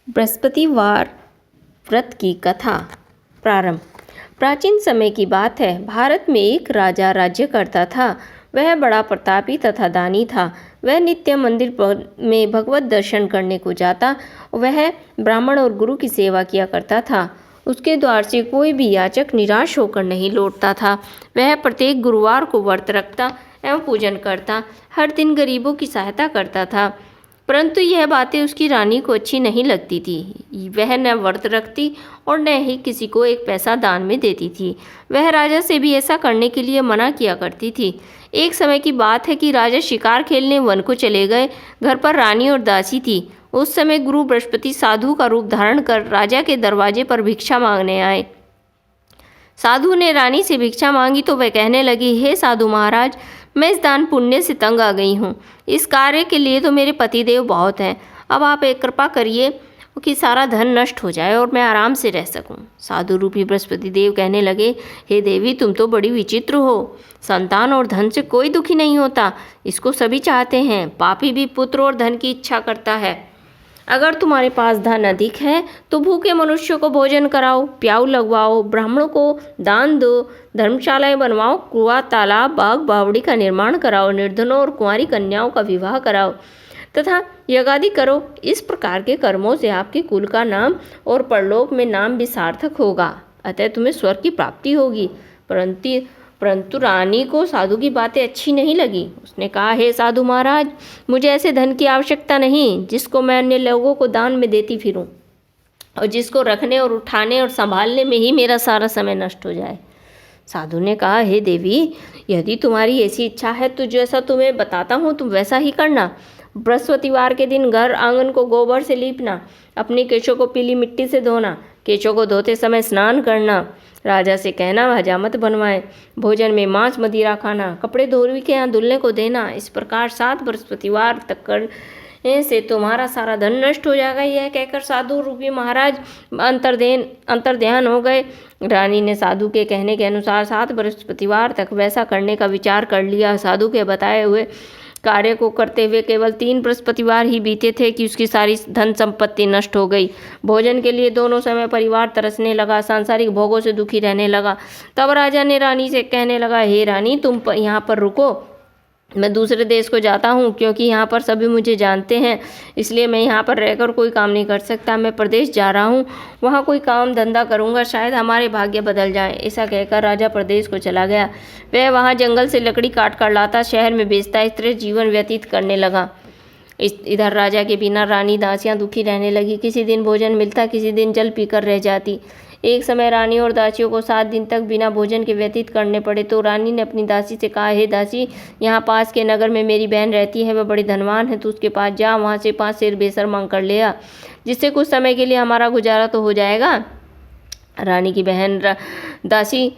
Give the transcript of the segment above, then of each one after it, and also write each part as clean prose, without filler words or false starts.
बृहस्पतिवार व्रत की कथा। प्रारंभ। प्राचीन समय की बात है। भारत में एक राजा राज्य करता था। वह बड़ा प्रतापी तथा दानी था। वह नित्य मंदिर में भगवत दर्शन करने को जाता। वह ब्राह्मण और गुरु की सेवा किया करता था। उसके द्वार से कोई भी याचक निराश होकर नहीं लौटता था। वह प्रत्येक गुरुवार को व्रत रखता एवं पूजन करता। हर दिन गरीबों की सहायता करता था। परंतु यह बातें उसकी रानी को अच्छी नहीं लगती थी। वह न व्रत रखती और न ही किसी को एक पैसा दान में देती थी। वह राजा से भी ऐसा करने के लिए मना किया करती थी। एक समय की बात है कि राजा शिकार खेलने वन को चले गए। घर पर रानी और दासी थी। उस समय गुरु बृहस्पति साधु का रूप धारण कर राजा के दरवाजे पर भिक्षा मांगने आए। साधु ने रानी से भिक्षा मांगी तो वह कहने लगी, हे साधु महाराज, मैं इस दान पुण्य से तंग आ गई हूँ। इस कार्य के लिए तो मेरे पतिदेव बहुत हैं। अब आप एक कृपा करिए कि सारा धन नष्ट हो जाए और मैं आराम से रह सकूं। साधु रूपी बृहस्पति देव कहने लगे, हे देवी, तुम तो बड़ी विचित्र हो। संतान और धन से कोई दुखी नहीं होता, इसको सभी चाहते हैं। पापी भी पुत्र और धन की इच्छा करता है। अगर तुम्हारे पास धन अधिक है तो भूखे मनुष्यों को भोजन कराओ, प्याऊ लगवाओ, ब्राह्मणों को दान दो, धर्मशालाएं बनवाओ, कुआं, तालाब, बाग, बावड़ी का निर्माण कराओ, निर्धनों और कुंवारी कन्याओं का विवाह कराओ तथा यज्ञादि करो। इस प्रकार के कर्मों से आपके कुल का नाम और परलोक में नाम भी सार्थक होगा। अतः तुम्हें स्वर्ग की प्राप्ति होगी। परंतु रानी को साधु की बातें अच्छी नहीं लगी। उसने कहा, हे साधु महाराज, मुझे ऐसे धन की आवश्यकता नहीं जिसको मैं अन्य लोगों को दान में देती फिरूं और जिसको रखने और उठाने और संभालने में ही मेरा सारा समय नष्ट हो जाए। साधु ने कहा, हे देवी, यदि तुम्हारी ऐसी इच्छा है तो जैसा तुम्हें बताता हूँ तुम वैसा ही करना। बृहस्पतिवार के दिन घर आंगन को गोबर से लीपना, अपने केशों को पीली मिट्टी से धोना, केशों को धोते समय स्नान करना, राजा से कहना हजामत बनवाए, भोजन में मांस मदिरा खाना, कपड़े धोबी के यहाँ दुल्हन को देना। इस प्रकार 7 बृहस्पतिवार तक करने से तुम्हारा सारा धन नष्ट हो जाएगा। यह कहकर साधु रूपी महाराज अंतर्ध्यान हो गए। रानी ने साधु के कहने के अनुसार 7 बृहस्पतिवार तक वैसा करने का विचार कर लिया। साधु के बताए हुए कार्य को करते हुए केवल 3 बृहस्पतिवार ही बीते थे कि उसकी सारी धन संपत्ति नष्ट हो गई। भोजन के लिए दोनों समय परिवार तरसने लगा, सांसारिक भोगों से दुखी रहने लगा। तब राजा ने रानी से कहने लगा, हे रानी, तुम यहाँ पर रुको, मैं दूसरे देश को जाता हूँ क्योंकि यहाँ पर सभी मुझे जानते हैं, इसलिए मैं यहाँ पर रहकर कोई काम नहीं कर सकता। मैं प्रदेश जा रहा हूँ, वहाँ कोई काम धंधा करूँगा, शायद हमारे भाग्य बदल जाएं। ऐसा कहकर राजा प्रदेश को चला गया। वह वहाँ जंगल से लकड़ी काट कर लाता, शहर में बेचता, इस तरह जीवन व्यतीत करने लगा। इधर राजा के बिना रानी दासियाँ दुखी रहने लगी। किसी दिन भोजन मिलता, किसी दिन जल पीकर रह जाती। एक समय रानी और दासियों को 7 दिन तक बिना भोजन के व्यतीत करने पड़े तो रानी ने अपनी दासी से कहा, हे दासी, यहाँ पास के नगर में मेरी बहन रहती है, वह बड़ी धनवान है, तो उसके पास जा, वहाँ से 5 सेर बेसर मांग कर ले आ, जिससे कुछ समय के लिए हमारा गुजारा तो हो जाएगा। रानी की बहन दासी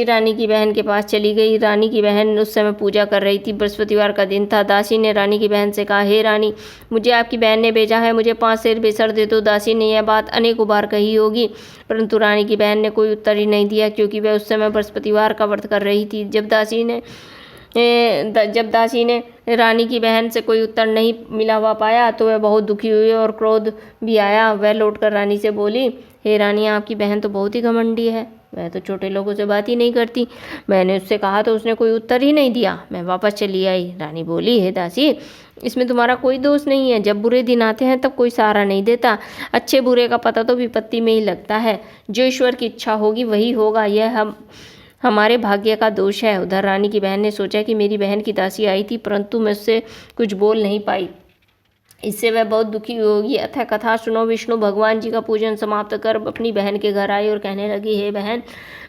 रानी की बहन के पास चली गई। रानी की बहन उस समय पूजा कर रही थी। बृहस्पतिवार का दिन था। दासी ने रानी की बहन से कहा, हे रानी, मुझे आपकी बहन ने भेजा है, मुझे 5 सेर बेसर दे दो। दासी ने यह बात अनेकों बार कही होगी, परंतु रानी की बहन ने कोई उत्तर ही नहीं दिया क्योंकि वह उस समय बृहस्पतिवार का व्रत कर रही थी। जब दासी ने रानी की बहन से कोई उत्तर नहीं मिला हुआ पाया तो वह बहुत दुखी हुई और क्रोध भी आया। वह लौटकर रानी से बोली, हे रानी, आपकी बहन तो बहुत ही घमंडी है, वह तो छोटे लोगों से बात ही नहीं करती। मैंने उससे कहा तो उसने कोई उत्तर ही नहीं दिया, मैं वापस चली आई। रानी बोली, हे दासी, इसमें तुम्हारा कोई दोष नहीं है। जब बुरे दिन आते हैं तब कोई सहारा नहीं देता। अच्छे बुरे का पता तो विपत्ति में ही लगता है। जो ईश्वर की इच्छा होगी वही होगा, यह हमारे भाग्य का दोष है। उधर रानी की बहन ने सोचा कि मेरी बहन की दासी आई थी, परंतु मैं उससे कुछ बोल नहीं पाई, इससे वह बहुत दुखी होगी। अतः कथा सुनो। विष्णु भगवान जी का पूजन समाप्त कर अपनी बहन के घर आई और कहने लगी, हे बहन,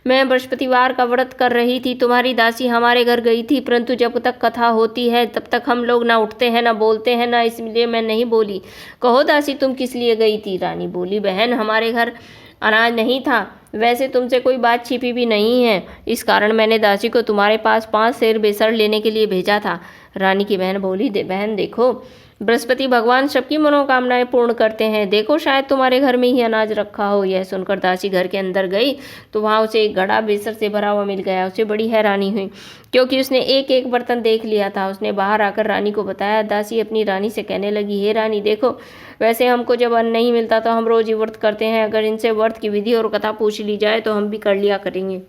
मैं बृहस्पतिवार का व्रत कर रही थी, तुम्हारी दासी हमारे घर गई थी, परंतु जब तक कथा होती है तब तक हम लोग ना उठते हैं, ना बोलते हैं, ना इसलिए मैं नहीं बोली। कहो दासी, तुम किस लिए गई थी? रानी बोली, बहन, हमारे घर अनाज नहीं था, वैसे तुमसे कोई बात छिपी भी नहीं है, इस कारण मैंने दासी को तुम्हारे पास 5 सेर बेसर लेने के लिए भेजा था। रानी की बहन बोली, बहन देखो, बृहस्पति भगवान सबकी मनोकामनाएं पूर्ण करते हैं। देखो शायद तुम्हारे घर में ही अनाज रखा हो। यह सुनकर दासी घर के अंदर गई तो वहाँ उसे एक घड़ा बेसर से भरा हुआ मिल गया। उसे बड़ी हैरानी हुई क्योंकि उसने एक एक बर्तन देख लिया था। उसने बाहर आकर रानी को बताया। दासी अपनी रानी से कहने लगी, हे रानी देखो, वैसे हमको जब अन्न नहीं मिलता तो हम रोज ही व्रत करते हैं। अगर इनसे व्रत की विधि और कथा पूछ ली जाए तो हम भी कर लिया करेंगे।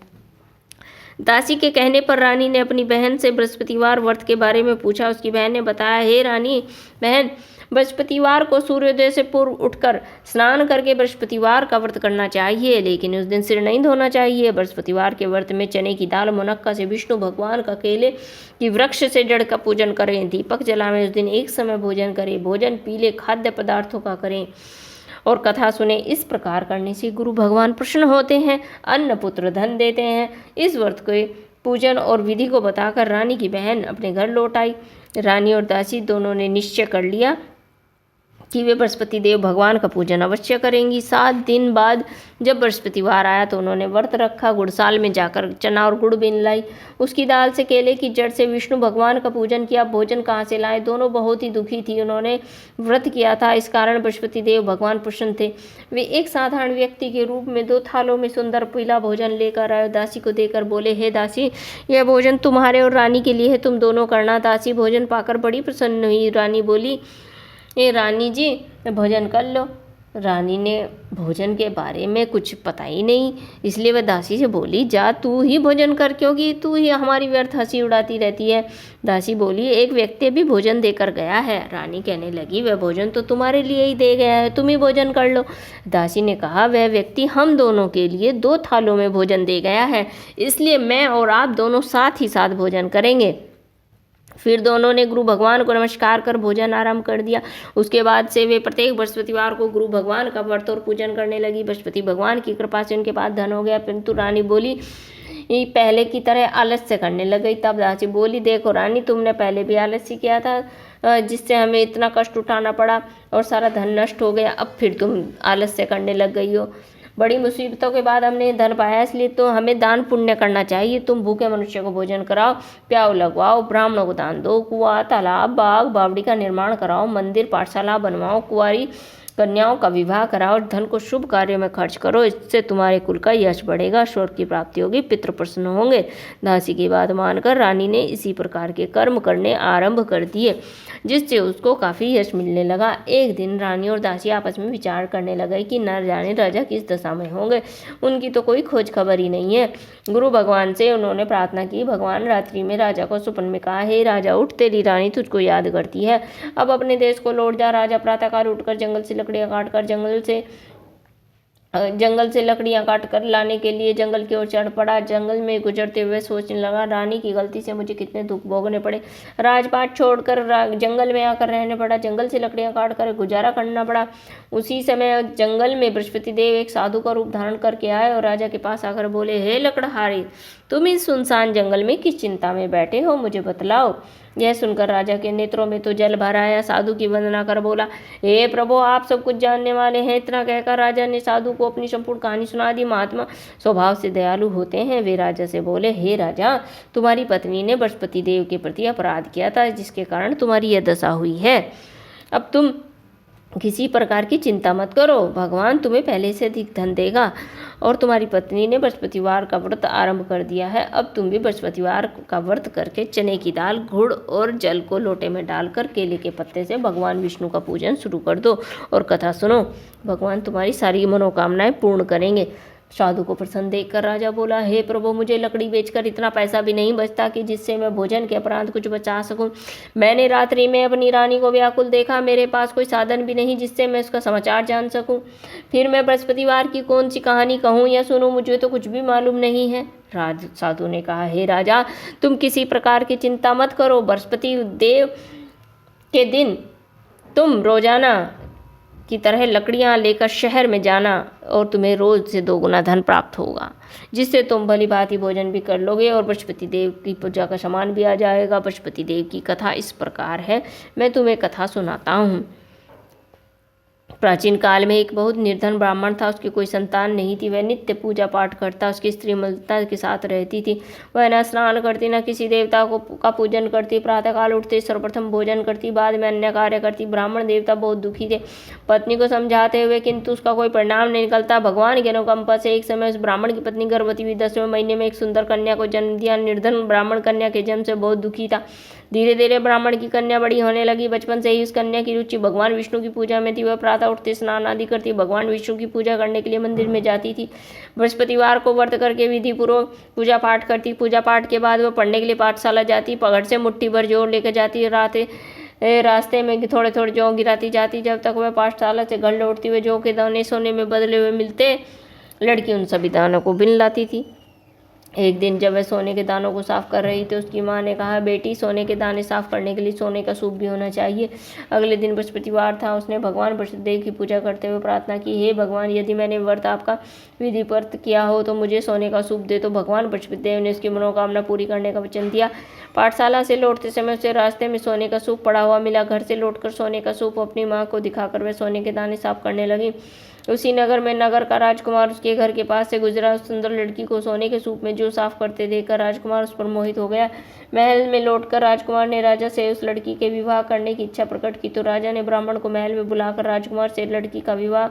दासी के कहने पर रानी ने अपनी बहन से बृहस्पतिवार व्रत के बारे में पूछा। उसकी बहन ने बताया, हे रानी बहन, बृहस्पतिवार को सूर्योदय से पूर्व उठकर स्नान करके बृहस्पतिवार का व्रत करना चाहिए, लेकिन उस दिन सिर नहीं धोना चाहिए। बृहस्पतिवार के व्रत में चने की दाल, मुनक्का से विष्णु भगवान का, केले की वृक्ष से जड़ का पूजन करें, दीपक जलाएं। उस दिन एक समय भोजन करें। भोजन पीले खाद्य पदार्थों का करें और कथा सुने। इस प्रकार करने से गुरु भगवान प्रसन्न होते हैं, अन्न पुत्र धन देते हैं। इस व्रत के पूजन और विधि को बताकर रानी की बहन अपने घर लौट आई। रानी और दासी दोनों ने निश्चय कर लिया कि वे बृहस्पति देव भगवान का पूजन अवश्य करेंगी। 7 दिन बाद जब बृहस्पतिवार आया तो उन्होंने व्रत रखा। गुड़साल में जाकर चना और गुड़ बीन लाई। उसकी दाल से, केले की जड़ से विष्णु भगवान का पूजन किया। भोजन कहाँ से लाए? दोनों बहुत ही दुखी थी। उन्होंने व्रत किया था, इस कारण बृहस्पति देव भगवान प्रसन्न थे। वे एक साधारण व्यक्ति के रूप में 2 थालों में सुंदर पीला भोजन लेकर आए। दासी को देकर बोले, हे दासी, यह भोजन तुम्हारे और रानी के लिए है, तुम दोनों करना। दासी भोजन पाकर बड़ी प्रसन्न हुई। रानी बोली, ए रानी जी, भोजन कर लो। रानी ने भोजन के बारे में कुछ पता ही नहीं, इसलिए वह दासी से बोली, जा तू ही भोजन कर, क्योंकि तू ही हमारी व्यर्थ हंसी उड़ाती रहती है। दासी बोली, एक व्यक्ति भी भोजन देकर गया है। रानी कहने लगी, वह भोजन तो तुम्हारे लिए ही दे गया है, तुम ही भोजन कर लो। दासी ने कहा, वह व्यक्ति हम दोनों के लिए 2 थालों में भोजन दे गया है, इसलिए मैं और आप दोनों साथ ही साथ भोजन करेंगे। फिर दोनों ने गुरु भगवान को नमस्कार कर भोजन आरंभ कर दिया। उसके बाद से वे प्रत्येक बृहस्पतिवार को गुरु भगवान का व्रत और पूजन करने लगी। बृहस्पति भगवान की कृपा से उनके पास धन हो गया, परंतु रानी बोली पहले की तरह आलस्य करने लग गई। तब दासी बोली, देखो रानी, तुमने पहले भी आलस्य किया था जिससे हमें इतना कष्ट उठाना पड़ा और सारा धन नष्ट हो गया। अब फिर तुम आलस्य करने लग गई हो। बड़ी मुसीबतों के बाद हमने धन पाया, इसलिए तो हमें दान पुण्य करना चाहिए। तुम भूखे मनुष्य को भोजन कराओ, प्याऊ लगवाओ, ब्राह्मणों को दान दो, कुआं, तालाब, बाग, बावड़ी का निर्माण कराओ, मंदिर, पाठशाला बनवाओ, कुंवारी कन्याओं का विवाह कराओ, धन को शुभ कार्यों में खर्च करो। इससे तुम्हारे कुल का यश बढ़ेगा, स्वर्ग की प्राप्ति होगी, पितृ प्रसन्न होंगे। दासी की बात मानकर रानी ने इसी प्रकार के कर्म करने आरंभ कर दिए, जिससे उसको काफ़ी यश मिलने लगा। एक दिन रानी और दासी आपस में विचार करने लगे कि न जाने राजा किस दशा में होंगे, उनकी तो कोई खोज खबर ही नहीं है। गुरु भगवान से उन्होंने प्रार्थना की। भगवान रात्रि में राजा को स्वप्न में कहा, हे राजा, उठ, तेरी रानी तुझको याद करती है, अब अपने देश को लौट जा। राजा प्रातःकाल उठकर जंगल से लकड़ियाँ काटकर जंगल से लकड़ियाँ काट कर लाने के लिए जंगल की ओर चढ़ पड़ा। जंगल में गुजरते हुए सोचने लगा, रानी की गलती से मुझे कितने दुख भोगने पड़े। राजपाट छोड़कर जंगल में आकर रहने पड़ा, जंगल से लकड़ियाँ काट कर गुजारा करना पड़ा। उसी समय जंगल में बृहस्पति देव एक साधु का रूप धारण करके आए और राजा के पास आकर बोले, हे लकड़हारे, तुम इस सुनसान जंगल में किस चिंता में बैठे हो, मुझे बतलाओ। यह सुनकर राजा के नेत्रों में तो जल भर आया। साधु की वंदना कर बोला, हे प्रभु, आप सब कुछ जानने वाले हैं। इतना कहकर राजा ने साधु को अपनी संपूर्ण कहानी सुना दी। महात्मा स्वभाव से दयालु होते हैं। वे राजा से बोले, हे राजा, तुम्हारी पत्नी ने बृहस्पति देव के प्रति अपराध किया था, जिसके कारण तुम्हारी यह दशा हुई है। अब तुम किसी प्रकार की चिंता मत करो, भगवान तुम्हें पहले से अधिक धन देगा। और तुम्हारी पत्नी ने बृहस्पतिवार का व्रत आरंभ कर दिया है। अब तुम भी बृहस्पतिवार का व्रत करके चने की दाल, गुड़ और जल को लोटे में डालकर केले के पत्ते से भगवान विष्णु का पूजन शुरू कर दो और कथा सुनो। भगवान तुम्हारी सारी मनोकामनाएं पूर्ण करेंगे। साधु को प्रसन्न देखकर राजा बोला, हे प्रभु, मुझे लकड़ी बेचकर इतना पैसा भी नहीं बचता कि जिससे मैं भोजन के उपरांत कुछ बचा सकूं। मैंने रात्रि में अपनी रानी को व्याकुल देखा, मेरे पास कोई साधन भी नहीं जिससे मैं उसका समाचार जान सकूं। फिर मैं बृहस्पतिवार की कौन सी कहानी कहूं या सुनूं, मुझे तो कुछ भी मालूम नहीं है। साधु ने कहा, हे राजा, तुम किसी प्रकार की चिंता मत करो। बृहस्पति देव के दिन तुम रोजाना की तरह लकड़ियाँ लेकर शहर में जाना और तुम्हें रोज़ से 2 गुना धन प्राप्त होगा, जिससे तुम भली भांति भोजन भी कर लोगे और बृहस्पति देव की पूजा का सामान भी आ जाएगा। बृहस्पति देव की कथा इस प्रकार है, मैं तुम्हें कथा सुनाता हूँ। प्राचीन काल में एक बहुत निर्धन ब्राह्मण था। उसकी कोई संतान नहीं थी। वह नित्य पूजा पाठ करता, उसकी स्त्री मलता के साथ रहती थी। वह न स्नान करती, न किसी देवता का पूजन करती। प्रातःकाल उठते सर्वप्रथम भोजन करती, बाद में अन्य कार्य करती। ब्राह्मण देवता बहुत दुखी थे, पत्नी को समझाते हुए, किंतु उसका कोई परिणाम नहीं निकलता। भगवान की अनुकंपा से एक समय उस ब्राह्मण की पत्नी गर्भवती हुई। 10वें महीने में एक सुंदर कन्या को जन्म दिया। निर्धन ब्राह्मण कन्या के जन्म से बहुत दुखी था। धीरे धीरे ब्राह्मण की कन्या बड़ी होने लगी। बचपन से ही उस कन्या की रुचि भगवान विष्णु की पूजा में थी। वह प्रातः उठते स्नान आदि करती, भगवान विष्णु की पूजा करने के लिए मंदिर में जाती थी। बृहस्पतिवार को व्रत करके विधि पूर्वक पूजा पाठ करती। पूजा पाठ के बाद वह पढ़ने के लिए पाठशाला जाती। पगड़ से मुट्ठी भर जौ लेकर जाती। रास्ते में थोड़े थोड़े जौ गिराती जाती। जब तक वह पाठशाला से घर लौटती, हुए जौ के दाने सोने में बदले हुए मिलते। लड़की उन सभी दानों को बिन लाती थी। एक दिन जब वह सोने के दानों को साफ कर रही थी, उसकी माँ ने कहा, बेटी, सोने के दाने साफ करने के लिए सोने का सूप भी होना चाहिए। अगले दिन बृहस्पतिवार था। उसने भगवान बृहस्पतिदेव की पूजा करते हुए प्रार्थना की, हे भगवान, यदि मैंने व्रत आपका विधिवत किया हो तो मुझे सोने का सूप दे। तो भगवान बृहस्पतिदेव ने उसकी मनोकामना पूरी करने का वचन दिया। पाठशाला से लौटते समय उसे रास्ते में सोने का सूप पड़ा हुआ मिला। घर से लौटकर सोने का सूप अपनी माँ को दिखाकर वह सोने के दाने साफ करने लगी। उसी नगर में नगर का राजकुमार उसके घर के पास से गुजरा। उस सुंदर लड़की को सोने के सूप में जो साफ करते देखकर राजकुमार उस पर मोहित हो गया। महल में लौटकर राजकुमार ने राजा से उस लड़की के विवाह करने की इच्छा प्रकट की। तो राजा ने ब्राह्मण को महल में बुलाकर राजकुमार से लड़की का विवाह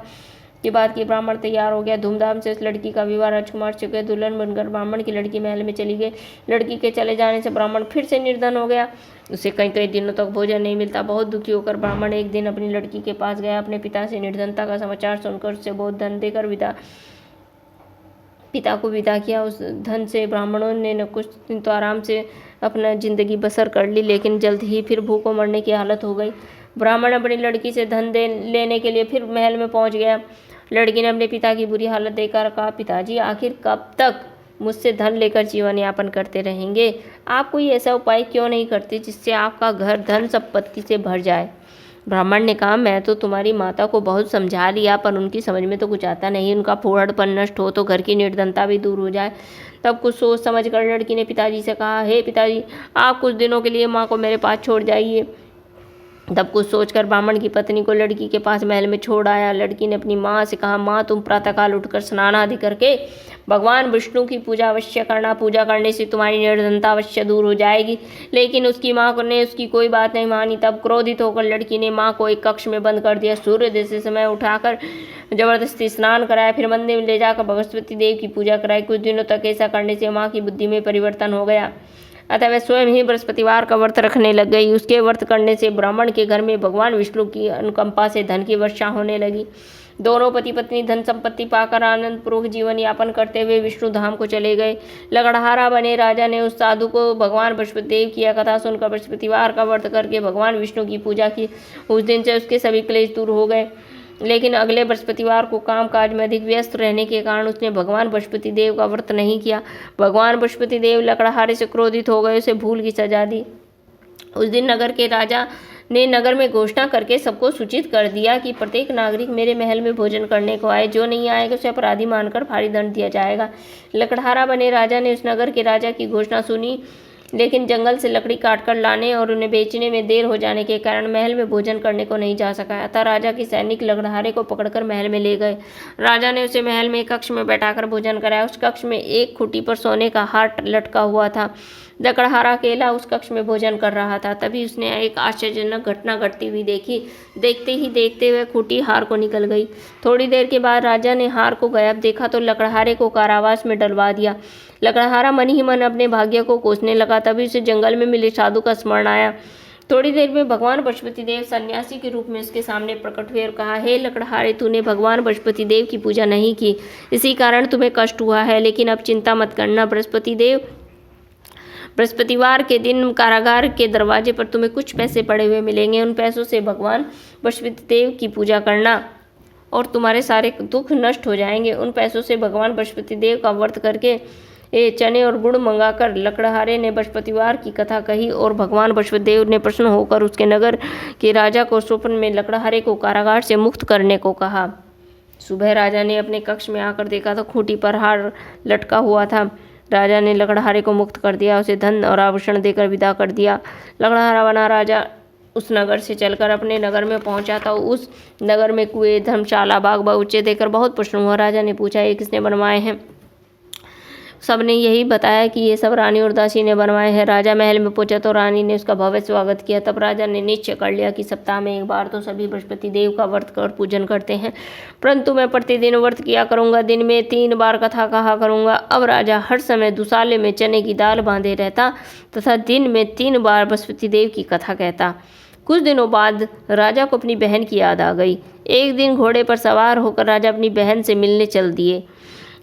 के बाद कि ब्राह्मण तैयार हो गया। धूमधाम से उस लड़की का विवाह राजकुमार से गए। दुल्हन बनकर ब्राह्मण की लड़की महल में चली गई। लड़की के चले जाने से ब्राह्मण फिर से निर्धन हो गया। उसे कई कई दिनों तक भोजन नहीं मिलता। बहुत दुखी होकर ब्राह्मण एक दिन अपनी लड़की के पास गया। अपने पिता से निर्धनता का समाचार सुनकर उससे बहुत धन देकर पिता को विदा किया। उस धन से ब्राह्मणों ने न कुछ दिन तो आराम से अपना जिंदगी बसर कर ली, लेकिन जल्द ही फिर भूखों मरने की हालत हो गई। ब्राह्मण अपनी लड़की से धन लेने के लिए फिर महल में पहुंच गया। लड़की ने अपने पिता की बुरी हालत देखकर कहा, पिताजी, आखिर कब तक मुझसे धन लेकर जीवन यापन करते रहेंगे? आप कोई ऐसा उपाय क्यों नहीं करते जिससे आपका घर धन संपत्ति से भर जाए? ब्राह्मण ने कहा, मैं तो तुम्हारी माता को बहुत समझा लिया, पर उनकी समझ में तो कुछ आता नहीं। उनका फूहड़पन नष्ट हो तो घर की निर्धनता भी दूर हो जाए। तब कुछ सोच समझ कर लड़की ने पिताजी से कहा, हे पिताजी, आप कुछ दिनों के लिए माँ को मेरे पास छोड़ जाइए। तब कुछ सोचकर ब्राह्मण की पत्नी को लड़की के पास महल में छोड़ आया। लड़की ने अपनी माँ से कहा, माँ, तुम प्रातःकाल उठकर स्नान आदि करके भगवान विष्णु की पूजा अवश्य करना। पूजा करने से तुम्हारी निर्धनता अवश्य दूर हो जाएगी। लेकिन उसकी माँ ने उसकी कोई बात नहीं मानी। तब क्रोधित होकर लड़की ने माँ को एक कक्ष में बंद कर दिया। सूर्योदय से समय उठाकर जबरदस्ती स्नान कराया। फिर मंदिर में ले जाकर बृहस्पति देव की पूजा कराई। कुछ दिनों तक ऐसा करने से माँ की बुद्धि में परिवर्तन हो गया। अतः वह स्वयं ही बृहस्पतिवार का व्रत रखने लग गई। उसके व्रत करने से ब्राह्मण के घर में भगवान विष्णु की अनुकंपा से धन की वर्षा होने लगी। दोनों पति पत्नी धन संपत्ति पाकर आनंद पूर्वक जीवन यापन करते हुए विष्णु धाम को चले गए। लकड़हारा बने राजा ने उस साधु को भगवान बृहस्पतिदेव की यह कथा सुनकर बृहस्पतिवार का व्रत करके भगवान विष्णु की पूजा की। उस दिन से उसके सभी क्लेश दूर हो गए। लेकिन अगले बृहस्पतिवार को काम काज में अधिक व्यस्त रहने के कारण उसने भगवान बृहस्पति देव का व्रत नहीं किया। भगवान बृहस्पति देव लकड़हारे से क्रोधित हो गए, उसे भूल की सजा दी। उस दिन नगर के राजा ने नगर में घोषणा करके सबको सूचित कर दिया कि प्रत्येक नागरिक मेरे महल में भोजन करने को आए। जो नहीं आएगा उसे अपराधी मानकर भारी दंड दिया जाएगा। लकड़हारा बने राजा ने उस नगर के राजा की घोषणा सुनी, लेकिन जंगल से लकड़ी काटकर लाने और उन्हें बेचने में देर हो जाने के कारण महल में भोजन करने को नहीं जा सका। अतः राजा के सैनिक लकड़हारे को पकड़कर महल में ले गए। राजा ने उसे महल में एक कक्ष में बैठाकर भोजन कराया। उस कक्ष में एक खूंटी पर सोने का हार लटका हुआ था। लकड़हारा अकेला उस कक्ष में भोजन कर रहा था। तभी उसने एक आश्चर्यजनक घटना घटती हुई देखी। देखते ही देखते हुए खूंटी हार को निकल गई। थोड़ी देर के बाद राजा ने हार को गायब देखा तो लकड़हारे को कारावास में डलवा दिया। लकड़हारा मन ही मन अपने भाग्य को कोसने लगा। तभी उसे जंगल में मिले साधु का स्मरण आया। थोड़ी देर में भगवान बृहस्पति देव सन्यासी के रूप में उसके सामने प्रकट हुए और कहा, हे लकड़हारे, तूने भगवान बृहस्पति देव की पूजा नहीं की, इसी कारण तुम्हें कष्ट हुआ है। लेकिन अब चिंता मत करना। बृहस्पतिवार के दिन कारागार के दरवाजे पर तुम्हें कुछ पैसे पड़े हुए मिलेंगे। उन पैसों से भगवान बृहस्पति देव की पूजा करना और तुम्हारे सारे दुख नष्ट हो जाएंगे। उन पैसों से भगवान बृहस्पति देव का व्रत करके चने और गुड़ मंगाकर लकड़हारे ने बृहस्पतिवार की कथा कही और भगवान बृहस्पति देव ने प्रसन्न होकर उसके नगर के राजा को स्वप्न में लकड़हारे को कारागार से मुक्त करने को कहा। सुबह राजा ने अपने कक्ष में आकर देखा तो खूंटी पर हार लटका हुआ था। राजा ने लकड़हारे को मुक्त कर दिया, उसे धन और आभूषण देकर विदा कर दिया। लकड़हारा बना राजा उस नगर से चलकर अपने नगर में पहुंचा था। उस नगर में कुएं, धर्मशाला, बाग बगीचे देखकर बहुत प्रसन्न हुआ। राजा ने पूछा, ये किसने बनवाए हैं? सबने यही बताया कि ये सब रानी उर्वशी ने बनवाए हैं। राजा महल में पहुंचा तो रानी ने उसका भव्य स्वागत किया। तब राजा ने निश्चय कर लिया कि सप्ताह में एक बार तो सभी बृहस्पति देव का व्रत कर पूजन करते हैं, परंतु मैं प्रतिदिन व्रत किया करूंगा, दिन में 3 बार कथा कहा करूंगा। अब राजा हर समय दुसाले में चने की दाल बांधे रहता तथा दिन में 3 बार बृहस्पति देव की कथा कहता। कुछ दिनों बाद राजा को अपनी बहन की याद आ गई। एक दिन घोड़े पर सवार होकर राजा अपनी बहन से मिलने चल दिए।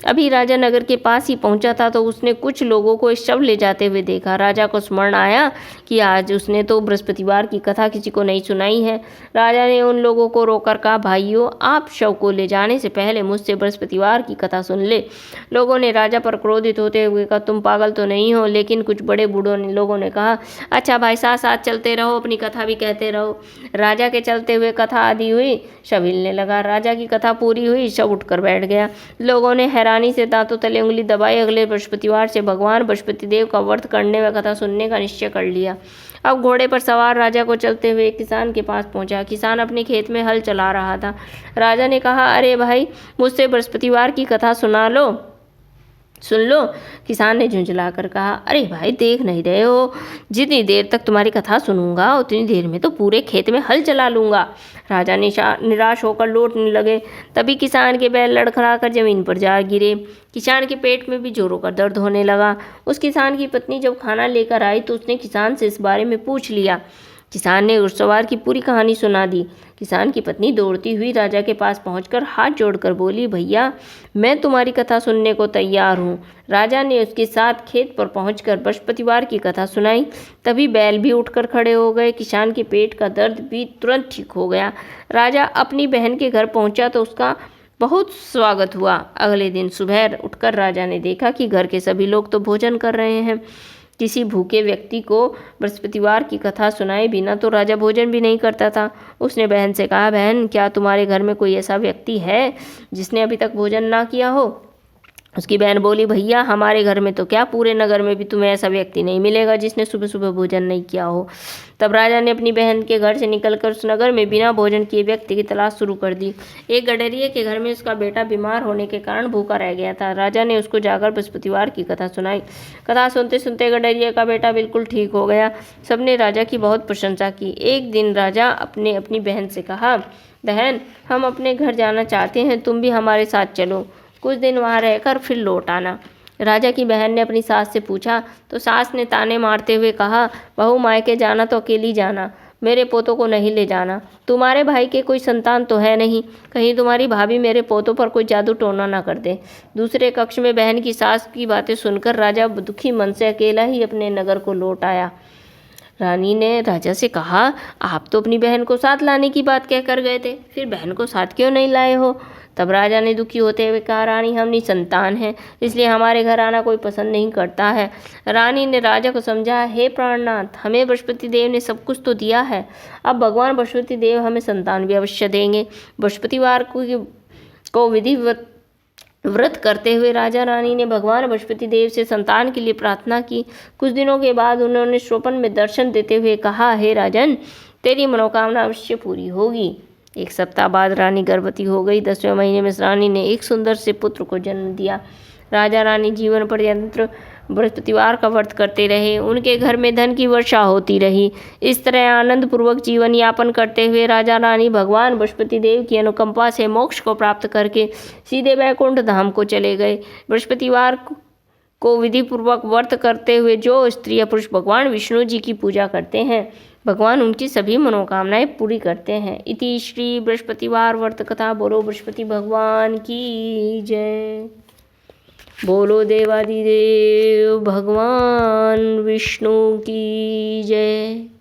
अभी राजा नगर के पास ही पहुंचा था तो उसने कुछ लोगों को शव ले जाते हुए देखा। राजा को स्मरण आया कि आज उसने तो बृहस्पतिवार की कथा किसी को नहीं सुनाई है। राजा ने उन लोगों को रोककर कहा, भाइयों, आप शव को ले जाने से पहले मुझसे बृहस्पतिवार की कथा सुन ले। लोगों ने राजा पर क्रोधित होते हुए कहा, तुम पागल तो नहीं हो? लेकिन कुछ बड़े बूढ़ों ने लोगों ने कहा, अच्छा भाई, साथ साथ चलते रहो, अपनी कथा भी कहते रहो। राजा के चलते हुए कथा आदि हुई, शव हिलने लगा। राजा की कथा पूरी हुई, शव उठकर बैठ गया। लोगों ने रानी से दांतों तले उंगली दबाई। अगले बृहस्पतिवार से भगवान बृहस्पति देव का व्रत करने व कथा सुनने का निश्चय कर लिया। अब घोड़े पर सवार राजा को चलते हुए एक किसान के पास पहुंचा। किसान अपने खेत में हल चला रहा था। राजा ने कहा, अरे भाई, मुझसे बृहस्पतिवार की कथा सुन लो। किसान ने झुंझलाकर कहा, अरे भाई, देख नहीं रहे हो, जितनी देर तक तुम्हारी कथा सुनूंगा उतनी देर में तो पूरे खेत में हल चला लूंगा। राजा निराश होकर लौटने लगे। तभी किसान के बैल लड़खड़ाकर जमीन पर जा गिरे। किसान के पेट में भी जोरों का दर्द होने लगा। उस किसान की पत्नी जब खाना लेकर आई तो उसने किसान से इस बारे में पूछ लिया। किसान ने घुड़सवार की पूरी कहानी सुना दी। किसान की पत्नी दौड़ती हुई राजा के पास पहुंचकर हाथ जोड़कर बोली, भैया, मैं तुम्हारी कथा सुनने को तैयार हूँ। राजा ने उसके साथ खेत पर पहुंचकर बृहस्पतिवार की कथा सुनाई। तभी बैल भी उठकर खड़े हो गए। किसान के पेट का दर्द भी तुरंत ठीक हो गया। राजा अपनी बहन के घर पहुंचा तो उसका बहुत स्वागत हुआ। अगले दिन सुबह उठकर राजा ने देखा कि घर के सभी लोग तो भोजन कर रहे हैं। किसी भूखे व्यक्ति को बृहस्पतिवार की कथा सुनाए बिना तो राजा भोजन भी नहीं करता था। उसने बहन से कहा, बहन, क्या तुम्हारे घर में कोई ऐसा व्यक्ति है जिसने अभी तक भोजन ना किया हो? उसकी बहन बोली, भैया, हमारे घर में तो क्या, पूरे नगर में भी तुम्हें ऐसा व्यक्ति नहीं मिलेगा जिसने सुबह सुबह भोजन नहीं किया हो। तब राजा ने अपनी बहन के घर से निकलकर उस नगर में बिना भोजन किए व्यक्ति की तलाश शुरू कर दी। एक गडरिये के घर में उसका बेटा बीमार होने के कारण भूखा रह गया था। राजा ने उसको जाकर बृहस्पतिवार की कथा सुनाई। कथा सुनते सुनते गडरिये का बेटा बिल्कुल ठीक हो गया। सबने राजा की बहुत प्रशंसा की। एक दिन राजा अपनी बहन से कहा, बहन, हम अपने घर जाना चाहते हैं, तुम भी हमारे साथ चलो, कुछ दिन वहाँ रहकर फिर लौट आना। राजा की बहन ने अपनी सास से पूछा तो सास ने ताने मारते हुए कहा, बहू, मायके जाना तो अकेली जाना, मेरे पोतों को नहीं ले जाना। तुम्हारे भाई के कोई संतान तो है नहीं, कहीं तुम्हारी भाभी मेरे पोतों पर कोई जादू टोना ना कर दे। दूसरे कक्ष में बहन की सास की बातें सुनकर राजा दुखी मन से अकेला ही अपने नगर को लौट आया। रानी ने राजा से कहा, आप तो अपनी बहन को साथ लाने की बात कहकर गए थे, फिर बहन को साथ क्यों नहीं लाए हो? तब राजा ने दुखी होते हुए कहा, रानी, हम निसंतान हैं, इसलिए हमारे घर आना कोई पसंद नहीं करता है। रानी ने राजा को समझा, हे प्राणनाथ, हमें बृहस्पति देव ने सब कुछ तो दिया है, अब भगवान बृहस्पति देव हमें संतान भी अवश्य देंगे। बृहस्पतिवार को विधिवत व्रत करते हुए राजा रानी ने भगवान बृहस्पति देव से संतान के लिए प्रार्थना की। कुछ दिनों के बाद उन्होंने स्वप्न में दर्शन देते हुए कहा, हे राजन, तेरी मनोकामना अवश्य पूरी होगी। 1 सप्ताह बाद रानी गर्भवती हो गई। 10वें महीने में रानी ने एक सुंदर से पुत्र को जन्म दिया। राजा रानी जीवन पर्यंत बृहस्पतिवार का व्रत करते रहे। उनके घर में धन की वर्षा होती रही। इस तरह आनंद पूर्वक जीवन यापन करते हुए राजा रानी भगवान बृहस्पति देव की अनुकंपा से मोक्ष को प्राप्त करके सीधे वैकुंठ धाम को चले गए। बृहस्पतिवार को विधि पूर्वक व्रत करते हुए जो स्त्री या पुरुष भगवान विष्णु जी की पूजा करते हैं, भगवान उनकी सभी मनोकामनाएं पूरी करते हैं। इति श्री बृहस्पतिवार व्रत कथा। बोलो बृहस्पति भगवान की जय। बोलो देवादिदेव भगवान विष्णु की जय।